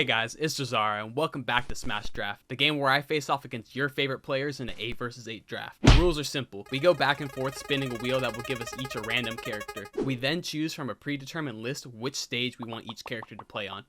Hey guys, it's Jazara, and welcome back to Smash Draft, the game where I face off against your favorite players in an 8 vs 8 draft. The rules are simple. We go back and forth spinning a wheel that will give us each a random character. We then choose from a predetermined list which stage we want each character to play on.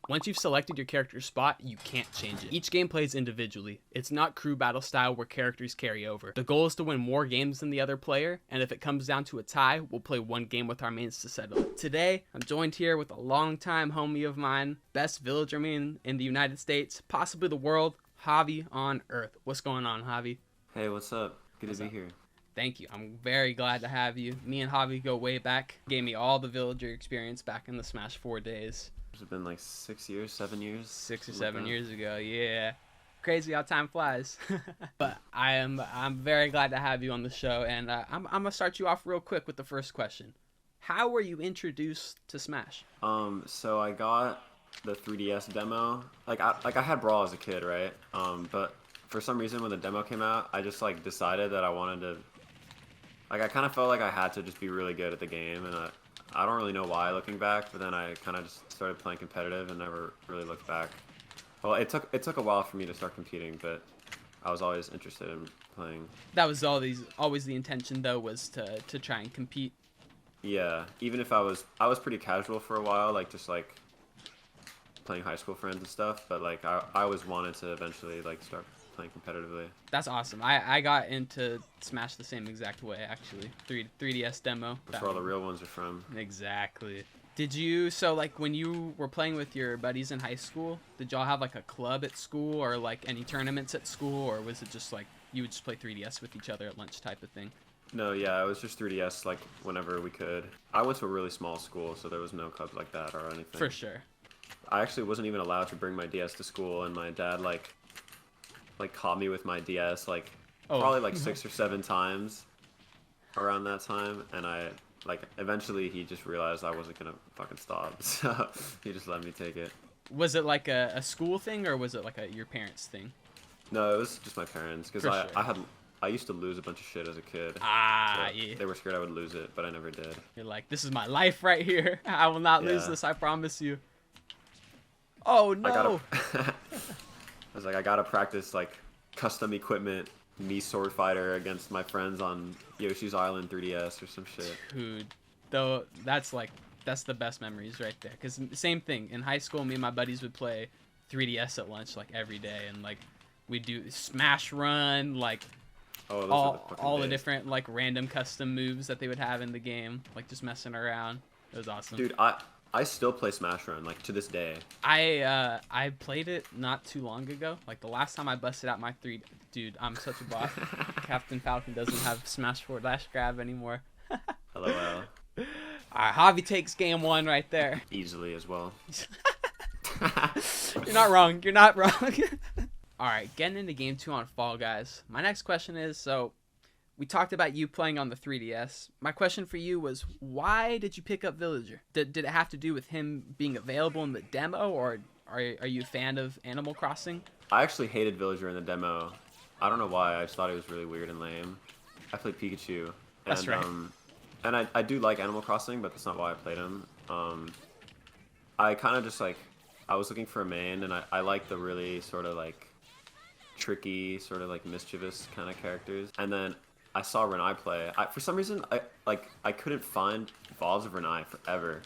Once you've selected your character's spot, you can't change it. Each game plays individually. It's not crew battle style where characters carry over. The goal is to win more games than the other player, and if it comes down to a tie, we'll play one game with our mains to settle it. Today, I'm joined here with a longtime homie of mine, best villager main in the United States, possibly the world, JAVI on Earth. What's going on, JAVI? Hey, what's up? Good to be here. Thank you. I'm very glad to have you. Me and JAVI go way back. Gave me all the villager experience back in the Smash 4 days. It's been like 6 years, 7 years. 6 or 7 years ago, yeah. Crazy how time flies. But I'm very glad to have you on the show, and I'm gonna start you off real quick with the first question. How were you introduced to Smash? So I got the 3DS demo. I had Brawl as a kid, right? But for some reason when the demo came out, I just like decided that I wanted to. Like I kind of felt like I had to just be really good at the game, and I don't really know why looking back, but then I kind of just started playing competitive and never really looked back. Well, it took a while for me to start competing, but I was always interested in playing. That was always the intention though, was to try and compete. Yeah, even if I was pretty casual for a while, like just like playing high school friends and stuff, but like I always wanted to eventually like start playing competitively. That's awesome. I got into Smash the same exact way, actually. 3DS demo. That's where all the real ones are from. Exactly. Did you, so like when you were playing with your buddies in high school, did y'all have like a club at school or like any tournaments at school, or was it just like you would just play 3DS with each other at lunch type of thing? No, yeah, it was just 3DS like whenever we could. I went to a really small school, so there was no clubs like that or anything. For sure. I actually wasn't even allowed to bring my DS to school, and my dad like caught me with my DS probably like 6 or 7 times around that time, and I eventually he just realized I wasn't gonna fucking stop, so he just let me take it. Was it like a school thing, or was it like your parents thing? No, it was just my parents, because Sure. I used to lose a bunch of shit as a kid. So Yeah. they were scared I would lose it, but I never did. You're like, this is my life right here. I will not lose Yeah. this, I promise you. Oh no. I gotta practice like custom equipment, me sword fighter against my friends on Yoshi's Island 3DS or some shit. Dude, though that's the best memories right there. Cause same thing in high school, me and my buddies would play 3DS at lunch like every day, and like we'd do Smash Run, like all the different like random custom moves that they would have in the game, like just messing around. It was awesome. Dude, I still play Smash Run, like, to this day. I played it not too long ago. Like, the last time I busted out my Dude, I'm such a boss. Captain Falcon doesn't have Smash 4 Dash Grab anymore. LOL. Alright, Javi takes game 1 right there. Easily as well. You're not wrong. You're not wrong. Alright, getting into game 2 on Fall Guys. My next question is, so we talked about you playing on the 3DS. My question for you was, why did you pick up Villager? Did it have to do with him being available in the demo, or are you a fan of Animal Crossing? I actually hated Villager in the demo. I don't know why. I just thought it was really weird and lame. I played Pikachu. And, That's right. And I do like Animal Crossing, but that's not why I played him. I kind of just like, I was looking for a main, and I like the really sort of like tricky, sort of like mischievous kind of characters. And then I saw Renai play. For some reason, I couldn't find VODs of Renai forever,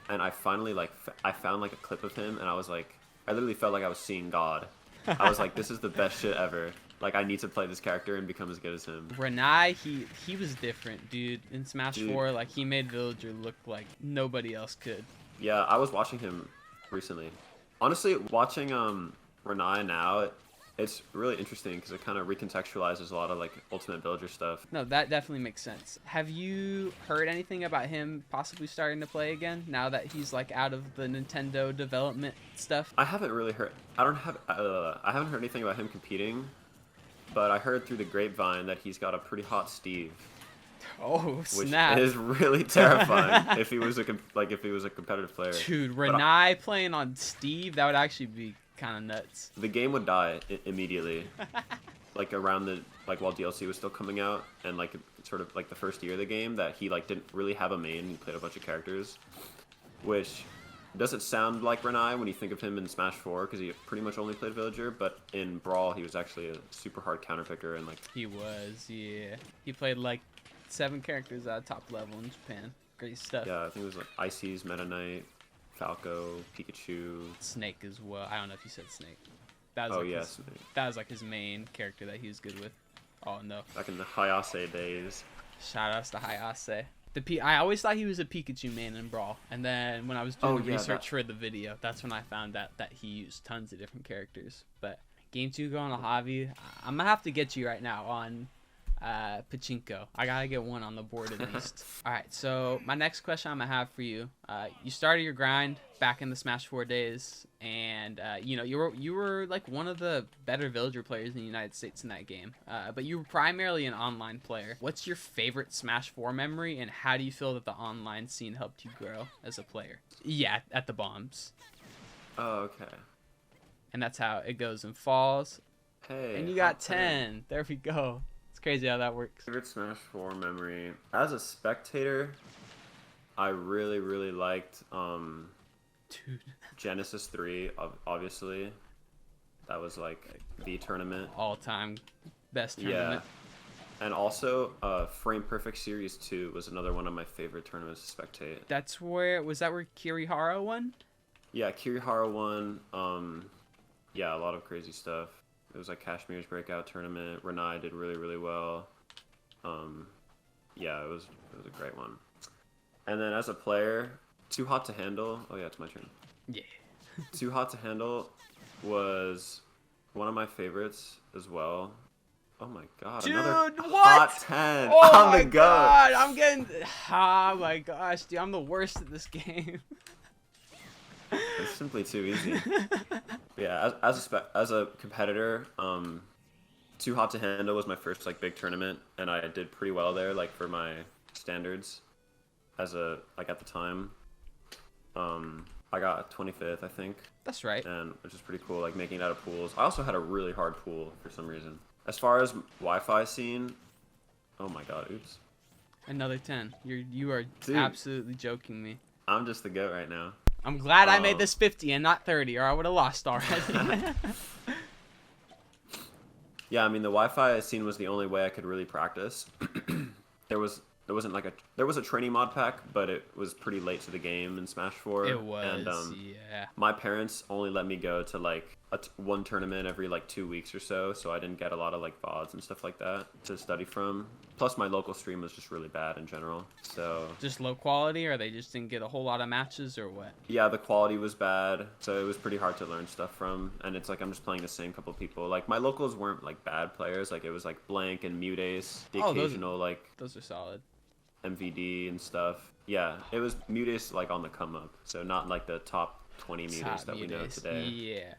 and I finally I found like a clip of him, and I was like, I literally felt like I was seeing God. I was like, this is the best shit ever. Like, I need to play this character and become as good as him. Renai, he was different, dude. In Smash 4, like he made Villager look like nobody else could. Yeah, I was watching him recently. Honestly, watching Renai now, it's really interesting because it kind of recontextualizes a lot of like Ultimate Villager stuff. No, that definitely makes sense. Have you heard anything about him possibly starting to play again now that he's like out of the Nintendo development stuff? I haven't really heard. I haven't heard anything about him competing, but I heard through the grapevine that he's got a pretty hot Steve. Oh snap! Which is really terrifying if he was a competitive player. Dude, Renai playing on Steve, that would actually be kind of nuts. The game would die immediately, like around while DLC was still coming out, and like sort of like the first year of the game that he like didn't really have a main. He played a bunch of characters, which doesn't sound like Renai when you think of him in Smash 4 because he pretty much only played Villager, but in Brawl he was actually a super hard counter picker and like. He was, yeah. He played like 7 characters at top level in Japan. Great stuff. Yeah, I think it was like Ices, Meta Knight, Falco, Pikachu. Snake as well. I don't know if you said Snake. That was Oh like yeah, his, Snake. that was like his main character that he was good with. Oh no. Back in the Hayase days. Shout outs to Hayase. I always thought he was a Pikachu main in Brawl, and then when I was doing the research for the video, that's when I found out that he used tons of different characters. But Game 2 going to Javi, I'm gonna have to get you right now on Pachinko. I gotta get one on the board at least. Alright, so my next question I'm gonna have for you. You started your grind back in the Smash 4 days, and you know, you were like one of the better Villager players in the United States in that game. But you were primarily an online player. What's your favorite Smash 4 memory, and how do you feel that the online scene helped you grow as a player? Yeah, at the bombs. Oh, okay. And that's how it goes and falls. Hey. And you got 10. There we go. It's crazy how that works. Favorite Smash 4 memory. As a spectator, I really liked Dude. Genesis 3, obviously. That was like the tournament. All-time best tournament. Yeah. And also, Frame Perfect Series 2 was another one of my favorite tournaments to spectate. Was that where Kirihara won? Yeah, Kirihara won. Yeah, a lot of crazy stuff. It was like Kashmir's breakout tournament. Renai did really well. Yeah, it was a great one. And then as a player, Too Hot to Handle. Oh yeah, it's my turn. Yeah. Too Hot to Handle was one of my favorites as well. Oh my god, Dude, another what? hot 10. Oh I'm my the GOAT. god, I'm getting... Oh my gosh, dude, I'm the worst at this game. It's simply too easy. Yeah, as a competitor, Too Hot to Handle was my first like big tournament, and I did pretty well there, like for my standards. At the time, I got 25th, I think. That's right. And which is pretty cool, like making it out of pools. I also had a really hard pool for some reason. As far as Wi-Fi scene, oh my god, oops. Another 10. You are Dude. absolutely joking me. I'm just the GOAT right now. I'm glad I made this 50 and not 30, or I would have lost already. Yeah, I mean the Wi-Fi scene was the only way I could really practice. There was a training mod pack, but it was pretty late to the game in Smash 4. It was, and, yeah. My parents only let me go to like one tournament every like 2 weeks or so I didn't get a lot of like VODs and stuff like that to study from. Plus my local stream was just really bad in general. So just low quality, or they just didn't get a whole lot of matches, or what? yeah, the quality was bad, so it was pretty hard to learn stuff from. And it's like I'm just playing the same couple people. Like my locals weren't like bad players. Like it was like Blank and Mutace, the occasional like those are solid. MVD and stuff. Yeah, it was Mutace like on the come up, so not like the top 20 Mutace that we know today. Yeah.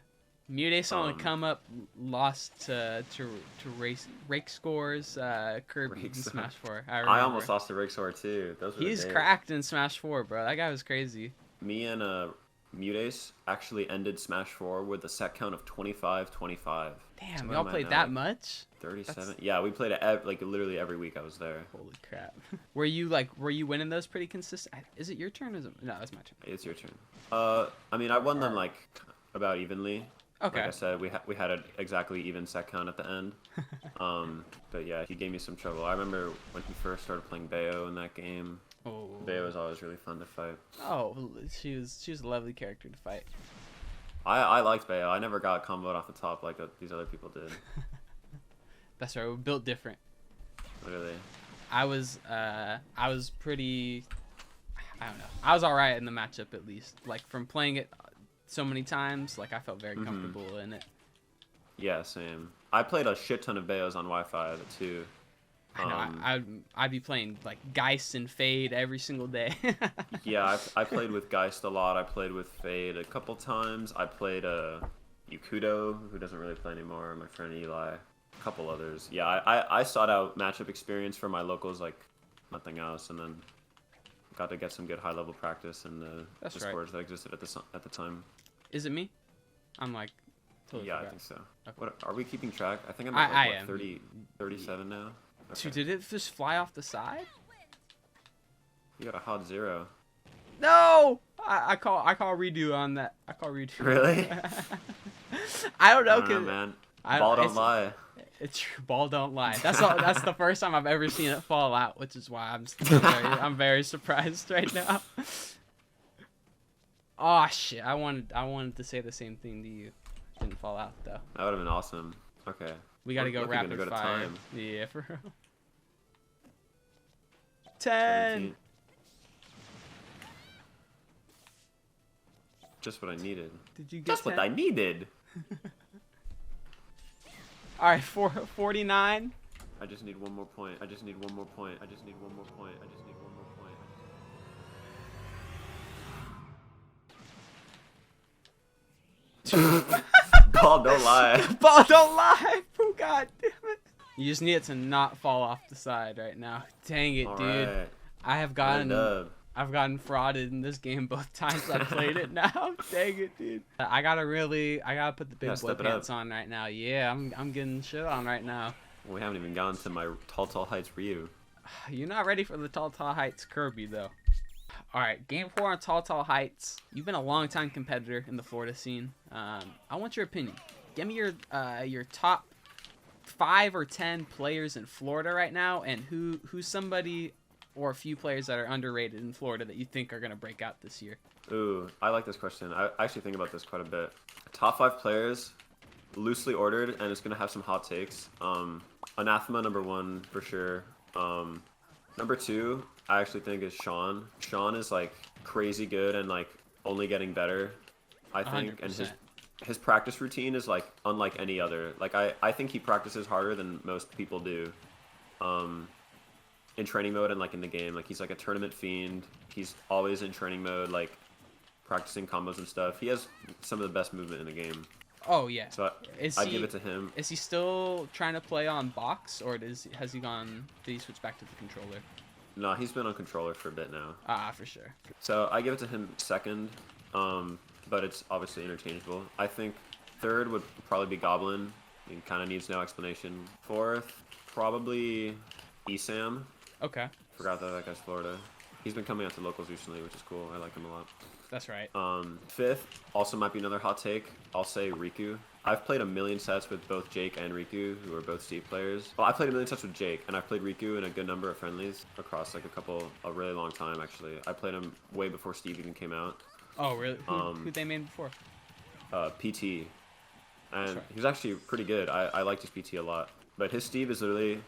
Mutace on the come up, lost to Rake Scores, Kirby in Smash 4. I almost lost to Rake Score too. Those were He's cracked in Smash 4, bro. That guy was crazy. Me and Mutace actually ended Smash 4 with a set count of 25-25. Damn, y'all played that much? 37. Yeah, we played it like literally every week I was there. Holy crap. Were you winning those pretty consistent? Is it your turn? No, it's my turn. It's your turn. I mean, I won them like about evenly. Okay. Like I said, we had an exactly even set count at the end. But yeah, he gave me some trouble. I remember when he first started playing Bayo in that game. Oh. Bayo was always really fun to fight. Oh, she was a lovely character to fight. I liked Bayo. I never got comboed off the top like these other people did. That's right. We're built different. Literally. I was pretty. I don't know. I was alright in the matchup at least. Like from playing it so many times, like I felt very comfortable in it. Yeah, same. I played a shit ton of Bayos on Wi-Fi too. I know. I'd be playing like Geist and Fade every single day. Yeah, I played with Geist a lot. I played with Fade a couple times. I played Yukudo, who doesn't really play anymore. My friend Eli, a couple others. Yeah, I sought out matchup experience for my locals like nothing else, and then got to get some good high-level practice in the Discords that existed at the time. Is it me? I'm like totally yeah, forgot. I think so. Okay. What are we keeping track? I think I'm at like, what, 30, 37 now. Okay. Dude, did it just fly off the side? You got a hot 0. No! I call redo on that. I call redo. Really? I don't know, I don't know, man. I Ball don't it's, lie. It's true. Ball don't lie. That's all. That's the first time I've ever seen it fall out, which is why I'm very surprised right now. Oh shit! I wanted to say the same thing to you. Didn't fall out though. That would have been awesome. Okay. We gotta go rapid go to fire. time. Yeah, for real. 10. 17. Just what I needed. Did you get Just 10? what I needed. All right, 49. I just need one more point. I just need one more point. I just need one more point. I just need one more point. Ball don't lie. Ball don't lie. Oh god damn it. You just need it to not fall off the side right now. Dang it, All dude. right. I have I've gotten frauded in this game both times I played it now. Dang it, dude. I gotta put the big boy pants on right now. Yeah, I'm getting shit on right now. We haven't even gotten to my tall heights Ryu. You're not ready for the tall heights Kirby though. All right, game 4 on tall heights. You've been a long time competitor in the Florida scene. I want your opinion. Give me your top 5 or 10 players in Florida right now, and who's somebody or a few players that are underrated in Florida that you think are gonna break out this year. Ooh, I like this question. I actually think about this quite a bit. Top 5 players, loosely ordered, and it's gonna have some hot takes. Anathema number 1 for sure. Number 2, I actually think is Sean. Sean is like crazy good and like only getting better, I think. 100%. And his practice routine is like unlike any other. Like I think he practices harder than most people do. In training mode and like in the game. Like he's like a tournament fiend. He's always in training mode, like practicing combos and stuff. He has some of the best movement in the game. Oh yeah. So I give it to him. Is he still trying to play on box, or has he gone? Did he switch back to the controller? No, he's been on controller for a bit now. Ah, for sure. So I give it to him second, but it's obviously interchangeable. I think third would probably be Goblin. He kind of needs no explanation. Fourth, probably Esam. Okay. Forgot that guy's Florida. He's been coming out to locals recently, which is cool. I like him a lot. That's right. Fifth, also might be another hot take. I'll say Riku. I've played a million sets with both Jake and Riku, who are both Steve players. Well, I played a million sets with Jake, and I've played Riku in a good number of friendlies across like a really long time, actually. I played him way before Steve even came out. Oh, really? Who they made before? PT. And right. he was actually pretty good. I liked his PT a lot. But his Steve is literally...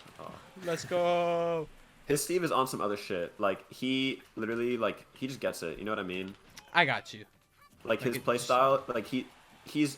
Let's go! His Steve is on some other shit. Like, he literally, like, he just gets it. You know what I mean? I got you. Like his playstyle, like he's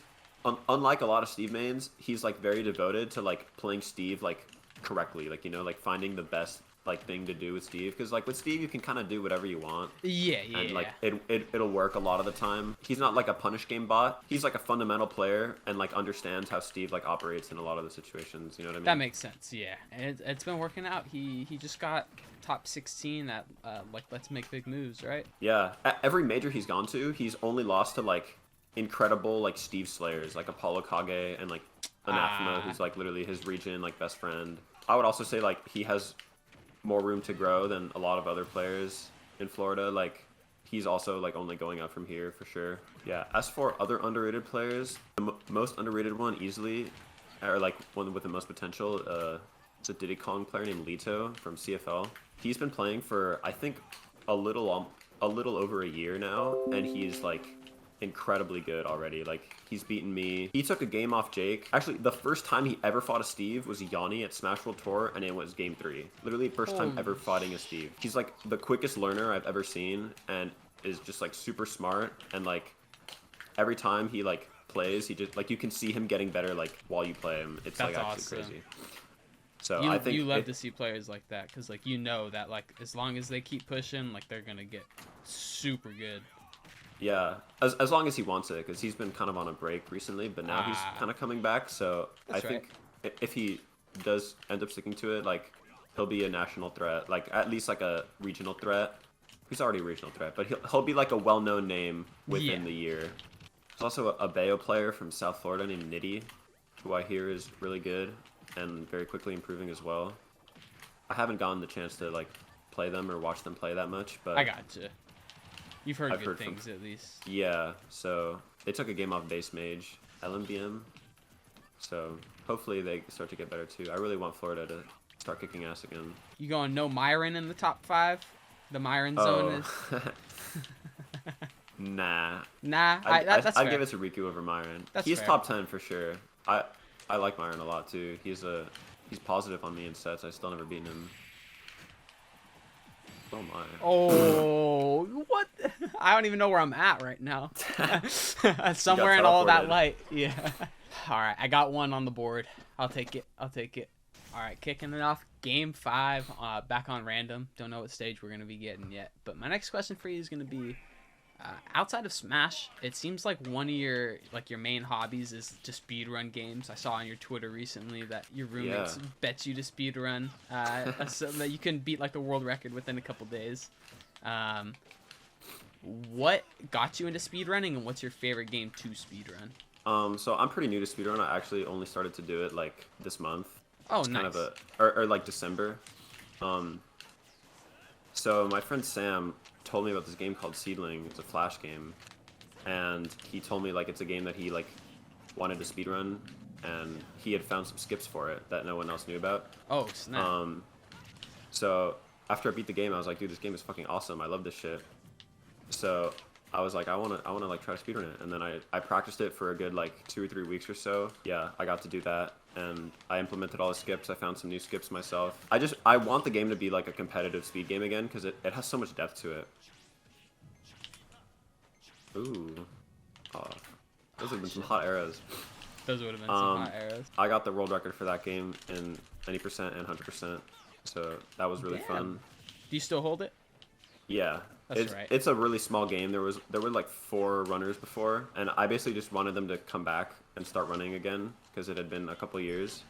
unlike a lot of Steve mains, he's like very devoted to like playing Steve like correctly, like, you know, like finding the best like thing to do with Steve, because like with Steve you can kind of do whatever you want. Yeah. And like it'll work a lot of the time. He's not like a punish game bot. He's like a fundamental player and like understands how Steve like operates in a lot of the situations. You know what I mean? That makes sense. Yeah, and it's been working out. He just got top 16 at like Let's Make Big Moves, right? Yeah. At every major he's gone to, he's only lost to like incredible like Steve slayers, like Apollo Kage and like Anathema, who's like literally his region like best friend. I would also say like he has more room to grow than a lot of other players in Florida. Like he's also like only going up from here for sure. Yeah. As for other underrated players, the most underrated one easily, or like one with the most potential, it's a Diddy Kong player named Lito from CFL. He's been playing for I think a little over a year now, and he's like incredibly good already. Like he's beaten me. He took a game off Jake. Actually, the first time he ever fought a Steve was Yanni at Smash World Tour, and it was game 3. Literally first time ever fighting a Steve. He's like the quickest learner I've ever seen, and is just like super smart, and like every time he like plays, he just like you can see him getting better like while you play him. It's That's like actually awesome. crazy. So you, I think you love to see players like that, because like you know that like as long as they keep pushing, like they're gonna get super good. Yeah, as long as he wants it, because he's been kind of on a break recently, but now he's kind of coming back. So I think if he does end up sticking to it, like he'll be a national threat, like at least like a regional threat. He's already a regional threat, but he'll be like a well-known name within the year. There's also a Bayo player from South Florida named Nitty, who I hear is really good and very quickly improving as well. I haven't gotten the chance to like play them or watch them play that much, but I gotcha. You've heard I've good heard things from, at least. yeah. So they took a game off base mage, LMBM. So hopefully they start to get better too. I really want Florida to start kicking ass again. You going no Myron in the top 5? The Myron zone is. Nah. Nah, that's I'd fair. give it to Riku over Myron. That's He's fair. top 10 for sure. I like Myron a lot too. He's positive on me in sets. I still never beaten him. Oh my. Oh, what? I don't even know where I'm at right now. Somewhere in all that teleported. light. Yeah. All right, I got one on the board. I'll take it. All right, kicking it off. Game 5. Back on random. Don't know what stage we're gonna be getting yet. But my next question for you is gonna be. Outside of Smash, it seems like one of your main hobbies is to speedrun games. I saw on your Twitter recently that your roommates bet you to speedrun so that you can beat like the world record within a couple days. What got you into speedrunning, and what's your favorite game to speedrun? So I'm pretty new to speedrun. I actually only started to do it like this month. Oh, It's nice. kind of or like December. So my friend Sam told me about this game called Seedling. It's a Flash game, and he told me like it's a game that he like wanted to speedrun, and he had found some skips for it that no one else knew about. Oh, snap. So after I beat the game, I was like, dude, this game is fucking awesome. I love this shit. So I was like, I wanna like try to speedrun it, and then I practiced it for a good like 2 or 3 weeks or so. Yeah, I got to do that, and I implemented all the skips. I found some new skips myself. I want the game to be like a competitive speed game again, because it has so much depth to it. Ooh, oh, those have been some hot arrows. Those would have been some hot arrows. I got the world record for that game in 90% and 100%, so that was really Damn. fun. Do you still hold it? Yeah, That's right. It's a really small game. There were like 4 runners before, and I basically just wanted them to come back and start running again because it had been a couple years.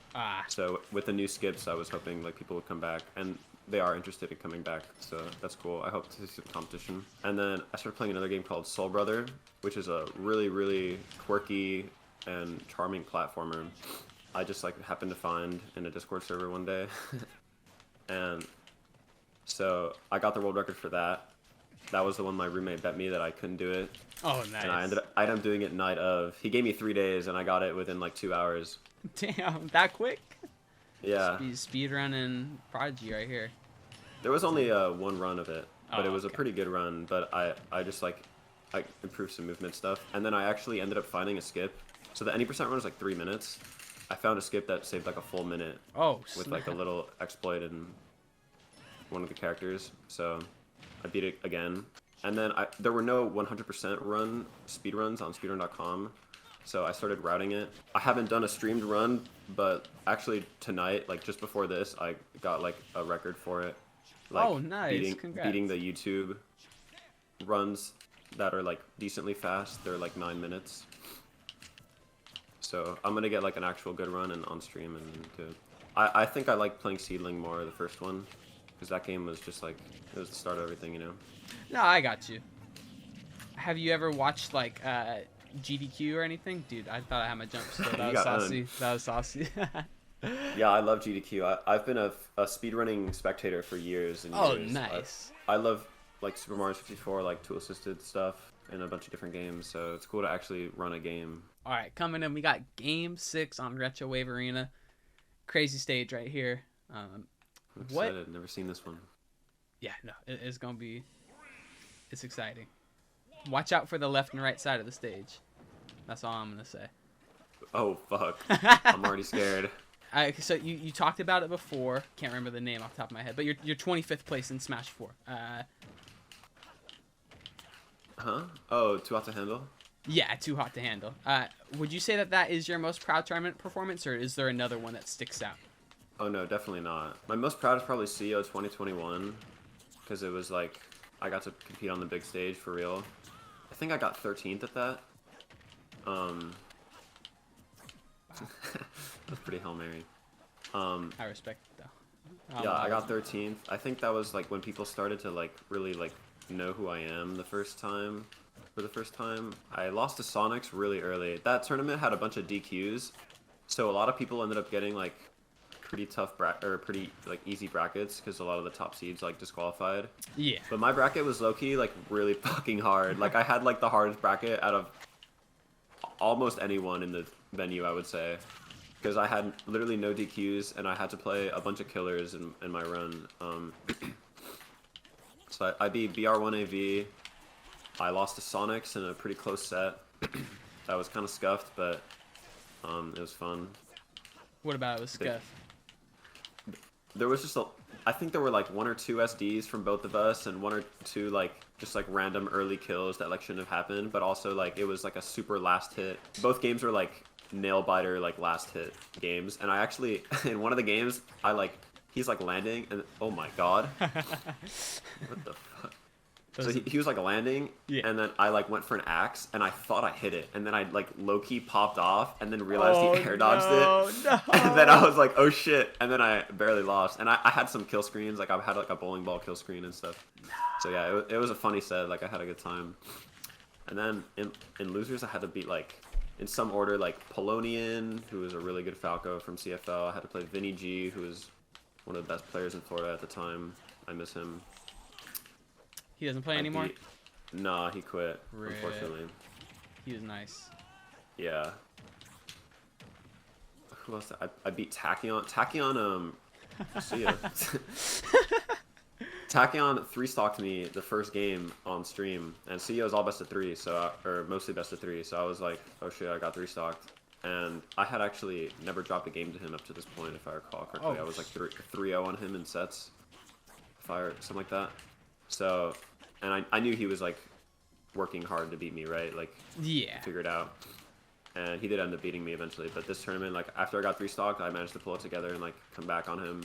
So with the new skips, I was hoping like people would come back, and they are interested in coming back. So that's cool. I hope to see some competition. And then I started playing another game called Soul Brother, which is a really quirky and charming platformer. I just like happened to find in a Discord server one day, and so I got the world record for that. That was the one my roommate bet me that I couldn't do it. Oh, nice. And I ended up doing it night of. He gave me 3 days, and I got it within like 2 hours. Damn, that quick? Yeah. Speedrunning prodigy right here. There was only 1 run of it, but Oh, it was okay. a pretty good run. But I just like, I improved some movement stuff. And then I actually ended up finding a skip. So the any percent run was like 3 minutes. I found a skip that saved like a full minute Oh, with like a little exploit in one of the characters. So I beat it again. And then there were no 100% run speedruns on speedrun.com. So I started routing it. I haven't done a streamed run, but actually tonight, like just before this, I got like a record for it. Like, oh, nice. Congrats. Beating the YouTube runs that are like decently fast. They're like 9 minutes. So I'm gonna get like an actual good run and on stream and do it. I think I like playing Seedling more, the first one, because that game was just like, it was the start of everything, you know? No, I got you. Have you ever watched like GDQ or anything? Dude, I thought I had my jump still. That was saucy. That was saucy. Yeah, I love GDQ. I've been a speedrunning spectator for years and years. Oh, nice. I love like Super Mario 64, like tool assisted stuff in a bunch of different games. So it's cool to actually run a game. All right, coming in, we got Game 6 on Retro Wave Arena. Crazy stage right here. I'm What? excited. Never seen this one. Yeah, no, it's gonna be. It's exciting. Watch out for the left and right side of the stage. That's all I'm gonna say. Oh fuck! I'm already scared. So you talked about it before. Can't remember the name off the top of my head, but you're 25th place in Smash 4. Huh? Oh, too hot to handle? Yeah, too hot to handle. Would you say that is your most proud tournament performance, or is there another one that sticks out? Oh no, definitely not. My most proud is probably CEO 2021, because it was like I got to compete on the big stage for real. I think I got 13th at that. That's pretty Hail Mary. I respect it though. Yeah, I got 13th. I think that was like when people started to like really like know who I am the first time. For the first time, I lost to Sonics really early. That tournament had a bunch of DQs, so a lot of people ended up getting like pretty tough or pretty like easy brackets because a lot of the top seeds like disqualified. Yeah. But my bracket was low key like really fucking hard. Like I had like the hardest bracket out of almost anyone in the venue, I would say, because I had literally no DQs and I had to play a bunch of killers in my run. So I beat BR1AV. I lost to Sonics in a pretty close set. That was kind of scuffed, but it was fun. What about it was scuffed? There was just I think there were like 1 or 2 SDs from both of us and 1 or 2 like just like random early kills that like shouldn't have happened, but also like it was like a super last hit. Both games were like nail biter like last hit games, and I actually in one of the games he's like landing and oh my god. What the fuck? So he was like landing, yeah. And then I like went for an axe, and I thought I hit it, and then I like low key popped off, and then realized he air dodged it, no. And then I was like, oh shit, and then I barely lost, and I had some kill screens, like I had like a bowling ball kill screen and stuff. So yeah, it was a funny set, like I had a good time. And then in losers, I had to beat like in some order like Polonian, who was a really good Falco from CFL. I had to play Vinny G, who was one of the best players in Florida at the time. I miss him. He doesn't play anymore? Nah, he quit, unfortunately. He was nice. Yeah. Who else? I beat Tachyon. Tachyon, see ya. Tachyon 3-stocked me the first game on stream, and CEO is all best of 3, or mostly best of 3, so I was like, oh shit, I got 3-stocked. And I had actually never dropped a game to him up to this point, if I recall correctly. I was like 3-0 on him in sets, something like that. So, and I knew he was like working hard to beat me, right? Like, yeah, figure it out. And he did end up beating me eventually. But this tournament, like after I got 3-stocked, I managed to pull it together and like come back on him.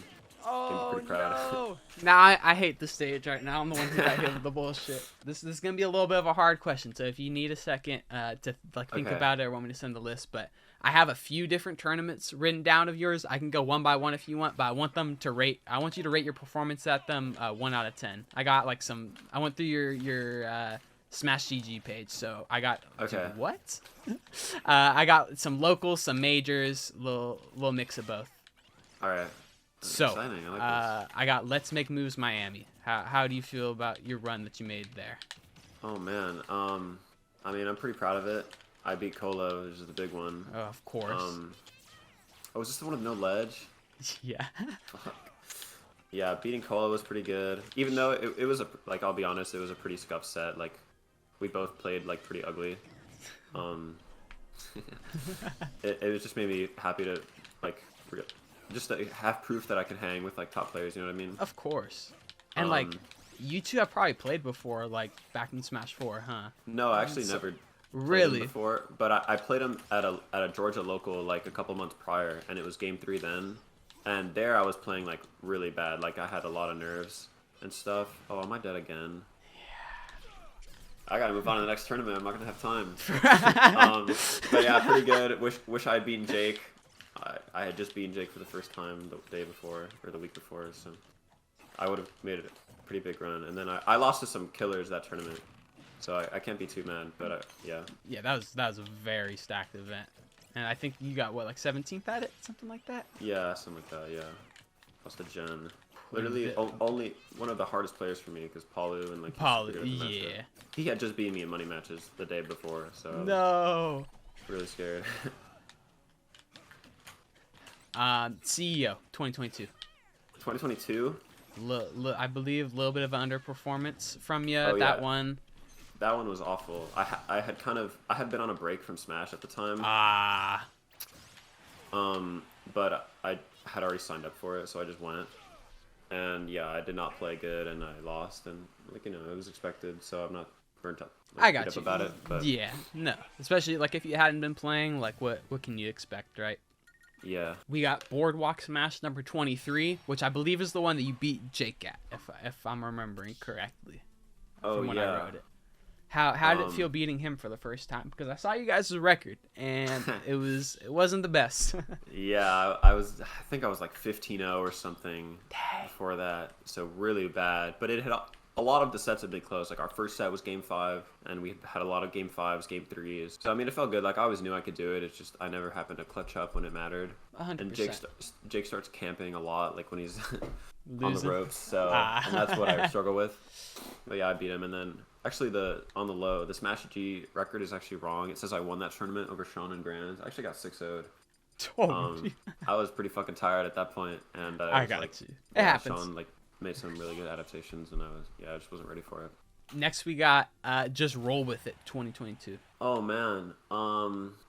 Oh pretty proud. no! Now I hate the stage right now. I'm the one who got hit with the bullshit. This is gonna be a little bit of a hard question, so if you need a second to like think about it or want me to send the list, but I have a few different tournaments written down of yours. I can go one by one if you want, but I want them to rate. I want you to rate your performance at them 1 out of 10. I got like I went through your Smash GG page, so I got what? I got some locals, some majors, little mix of both. All right. So, exciting. I like this. I got Let's Make Moves Miami. How do you feel about your run that you made there? Oh man, I mean, I'm pretty proud of it. I beat Colo, which is the big one. Oh, of course. Was this the one with no ledge? Yeah. Yeah, beating Colo was pretty good. Even though it was like, I'll be honest, it was a pretty scuffed set. Like, we both played like pretty ugly. It was just made me happy to like just to have proof that I can hang with like top players. You know what I mean? Of course. And like, you two have probably played before, like back in Smash 4, huh? No, I actually never. Really? Before, but I played him at a Georgia local like a couple months prior, and it was game 3 then. And there I was playing like really bad. Like I had a lot of nerves and stuff. Oh, am I dead again? I gotta move on to the next tournament. I'm not gonna have time. But yeah, pretty good. Wish I had beaten Jake. I had just beaten Jake for the first time the day before or the week before, so I would have made it a pretty big run. And then I lost to some killers that tournament, so I can't be too mad. But yeah. Yeah, that was a very stacked event, and I think you got what, like 17th at it, something like that. Yeah, something like that. Yeah, lost to Jen. Literally only one of the hardest players for me because Paulu and like yeah. He had just beaten me in money matches the day before, so no. Really scared. CEO 2022. 2022. I believe a little bit of underperformance from you. Oh, that yeah. one. That one was awful. I had been on a break from Smash at the time. But I had already signed up for it, so I just went. And yeah, I did not play good, and I lost, and like it was expected. So I'm not burnt up. I got you about it. But yeah, no, especially like if you hadn't been playing, like what can you expect, right? Yeah. We got Boardwalk Smash number 23, which I believe is the one that you beat Jake at, if I'm remembering correctly. Oh, from when yeah. I wrote it. How did it feel beating him for the first time? Because I saw you guys' record, and it wasn't the best. Yeah, I think I was like 15-0 or something before that, so really bad. But it a lot of the sets have been close. Like our first set was game 5, and we had a lot of game 5s, game 3s. So I mean, it felt good. Like I always knew I could do it. It's just I never happened to clutch up when it mattered. 100%. And Jake starts camping a lot, like when he's on the Losing. ropes. So and that's what I struggle with. But yeah, I beat him. And then actually on the low, the Smash G record is actually wrong. It says I won that tournament over Sean and Grand. I actually got 6-0'd. I was pretty fucking tired at that point, and I got like, you. It yeah, happens. Sean like made some really good adaptations, and I just wasn't ready for it. Next we got Just Roll With It 2022. Oh man,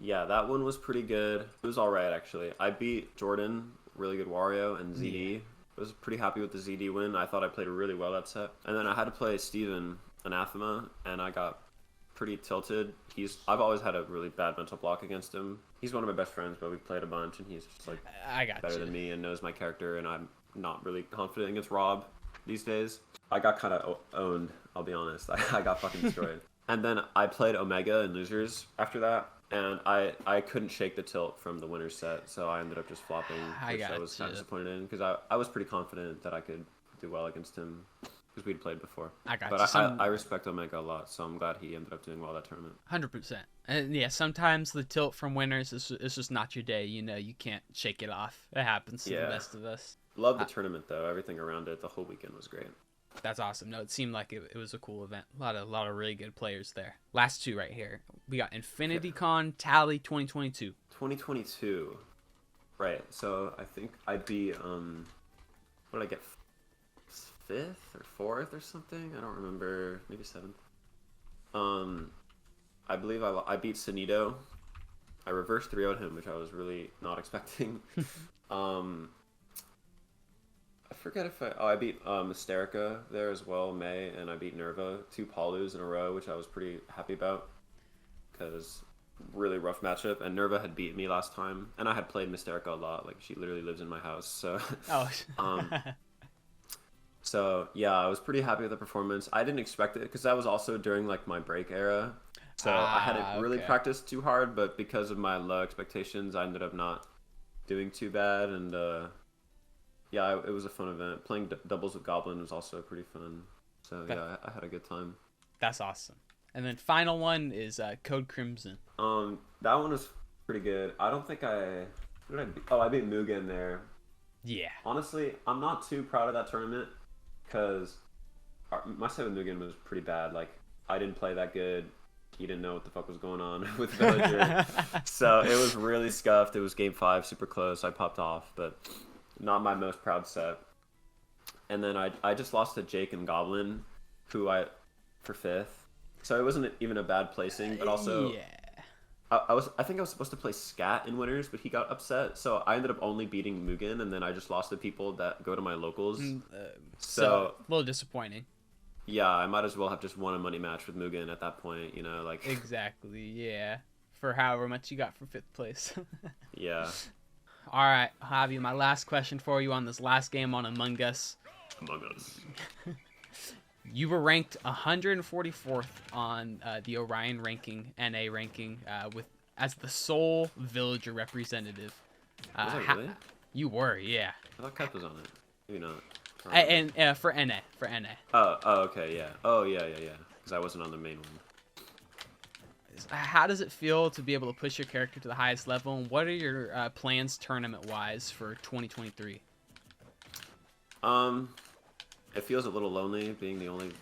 yeah, that one was pretty good. It was all right actually. I beat Jordan, really good Wario, and ZD. Yeah. I was pretty happy with the ZD win. I thought I played really well that set, and then I had to play Steven Anathema, and I got pretty tilted. I've always had a really bad mental block against him. He's one of my best friends, but we played a bunch, and he's just like better than me and knows my character, and I'm not really confident against Rob these days. I got kind of owned, I'll be honest. I got fucking destroyed. And then I played Omega in losers after that, and I couldn't shake the tilt from the winner's set, so I ended up just flopping, which I was kind of disappointed in, because I was pretty confident that I could do well against him, because we'd played before. I respect Omega a lot, so I'm glad he ended up doing well that tournament. 100%. And yeah, sometimes the tilt from winners is just not your day. You know, you can't shake it off. It happens to the best of us. Love the tournament though. Everything around it, the whole weekend was great. That's awesome. No, it seemed like it was a cool event. A lot of really good players there. Last two right here. We got Infinity Con Tally 2022. 2022. Right. So I think I'd be what did I get? 5th or 4th or something? I don't remember. Maybe 7th. I believe I beat Sonido. I reversed 3-0'd him, which I was really not expecting. I forget if I beat Mysterica there as well, May, and I beat Nerva, 2 Palus in a row, which I was pretty happy about, because really rough matchup, and Nerva had beat me last time, and I had played Mysterica a lot, like she literally lives in my house, so so yeah, I was pretty happy with the performance. I didn't expect it, because that was also during like my break era, so I hadn't really practiced too hard, but because of my low expectations, I ended up not doing too bad, and yeah, it was a fun event. Playing doubles with Goblin was also pretty fun. So yeah, I had a good time. That's awesome. And then final one is Code Crimson. That one was pretty good. I don't think I beat Mugen there. Yeah. Honestly, I'm not too proud of that tournament, because my set with Mugen was pretty bad. Like, I didn't play that good. He didn't know what the fuck was going on with Villager. So it was really scuffed. It was game 5, super close. I popped off, but not my most proud set. And then I just lost to Jake and Goblin, who for 5th. So it wasn't even a bad placing, but also I think I was supposed to play Scat in winners, but he got upset, so I ended up only beating Mugen, and then I just lost to people that go to my locals. So a little disappointing. Yeah, I might as well have just won a money match with Mugen at that point, you know, like. Exactly, yeah. For however much you got for 5th place. Yeah. All right, Javi, my last question for you on this last game on Among Us. Among Us. You were ranked 144th on the Orion ranking, NA ranking, as the sole villager representative. Was I really? You were, yeah. I thought Kep was on it. Maybe not. And for NA. Oh, okay, yeah. Oh, yeah. Because I wasn't on the main one. How does it feel to be able to push your character to the highest level, and what are your plans tournament-wise for 2023? It feels a little lonely being the only,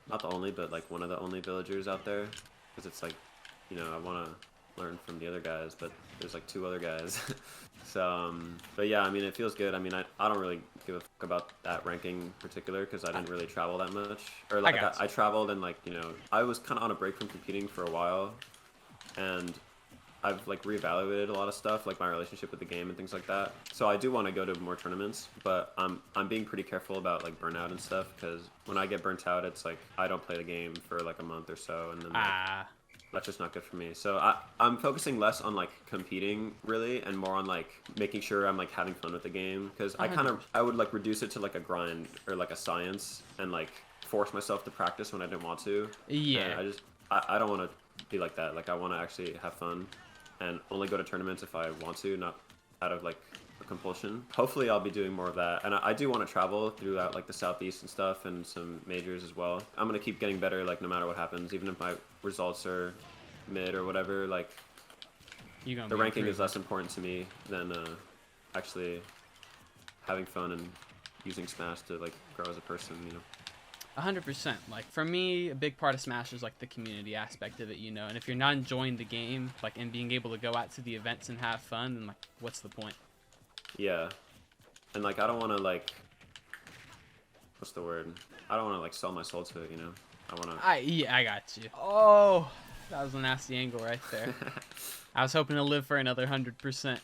not the only, but like one of the only villagers out there, because it's like, you know, I want to learn from the other guys, but there's like 2 other guys. So, but yeah, I mean, it feels good. I mean, I don't really give a fuck about that ranking in particular, because I didn't really travel that much. Or like I traveled, and like, you know, I was kind of on a break from competing for a while, and I've like reevaluated a lot of stuff, like my relationship with the game and things like that. So I do want to go to more tournaments, but I'm being pretty careful about like burnout and stuff, because when I get burnt out, it's like I don't play the game for like a month or so, and then like, that's just not good for me. So I'm focusing less on like competing really, and more on like making sure I'm like having fun with the game, because I would like reduce it to like a grind or like a science, and like force myself to practice when I didn't want to. Yeah. And I don't want to be like that. Like I want to actually have fun and only go to tournaments if I want to, not out of like a compulsion. Hopefully I'll be doing more of that. And I do want to travel throughout like the Southeast and stuff and some majors as well. I'm going to keep getting better like no matter what happens, even if my results are mid or whatever. Like the ranking is less important to me than actually having fun and using Smash to like grow as a person, you know. 100%. Like for me, a big part of Smash is like the community aspect of it, you know. And if you're not enjoying the game, like, and being able to go out to the events and have fun, then like, what's the point? Yeah, and like I don't want to like, what's the word? I don't want to like sell my soul to it, you know. Yeah, I got you. Oh, that was a nasty angle right there. I was hoping to live for another 100%.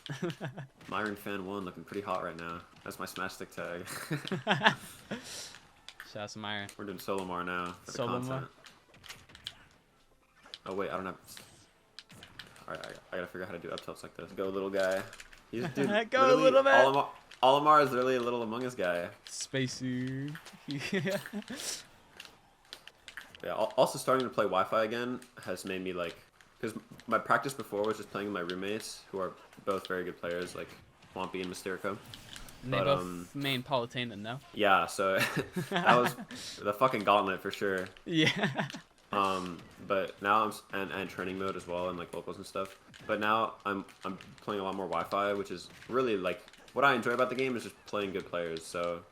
Myron Fan 1 looking pretty hot right now. That's my Smash Stick tag. Shout out to Myron. We're doing Solomar now for the Solomar. content. Oh wait, I don't have. Alright, I gotta figure out how to do up tilts like this. Go little guy. He's dude. Go little man. Olimar is literally a little Among Us guy. Spacey. Yeah. Also, starting to play Wi-Fi again has made me like, because my practice before was just playing with my roommates who are both very good players, like Swampy and Mysterico. And they both main Palutena, no? Yeah, so that was the fucking gauntlet for sure. Yeah. But now and training mode as well and like locals and stuff. But now I'm playing a lot more Wi-Fi, which is really like what I enjoy about the game is just playing good players. So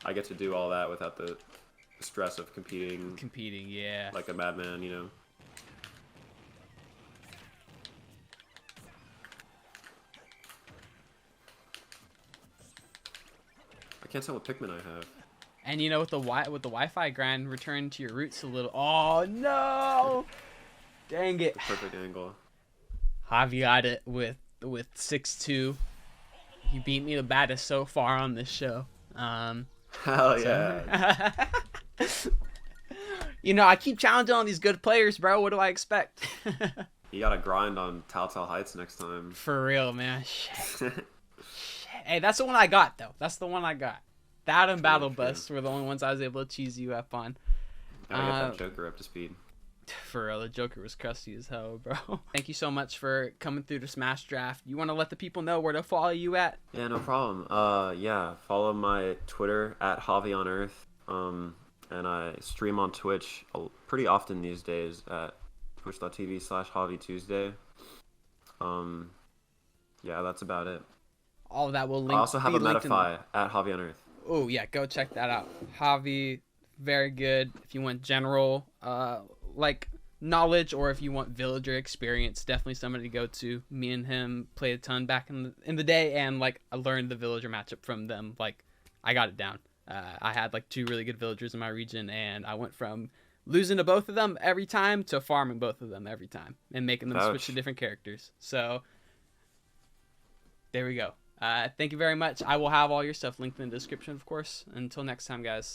I get to do all that without the stress of competing. Competing, yeah. Like a madman, you know. I can't tell what Pikmin I have. And you know, with the Wi-Fi grind, return to your roots a little. Oh no! Dang it! The perfect angle. Javi got it with 6-2. He beat me the baddest so far on this show. Hell yeah! You know, I keep challenging all these good players, bro. What do I expect? You gotta grind on Telltale Heights next time. For real, man. Shit. Hey, that's the one I got, though. That's the one I got. That and Battle Bus were the only ones I was able to cheese you up on. I got that Joker up to speed. For real, the Joker was crusty as hell, bro. Thank you so much for coming through the Smash Draft. You want to let the people know where to follow you at? Yeah, no problem. Yeah, follow my Twitter at JAVI on Earth. And I stream on Twitch pretty often these days at twitch.tv/JaviTuesday. Yeah, that's about it. All of that will link. I also have a Metafy at JAVI on Earth. Oh yeah, go check that out. Javi, very good. If you want general like knowledge, or if you want villager experience, definitely somebody to go to. Me and him played a ton back in the day, and like I learned the villager matchup from them. Like I got it down. I had like 2 really good villagers in my region, and I went from losing to both of them every time to farming both of them every time and making them switch to different characters. So there we go. Thank you very much. I will have all your stuff linked in the description, of course. Until next time, guys.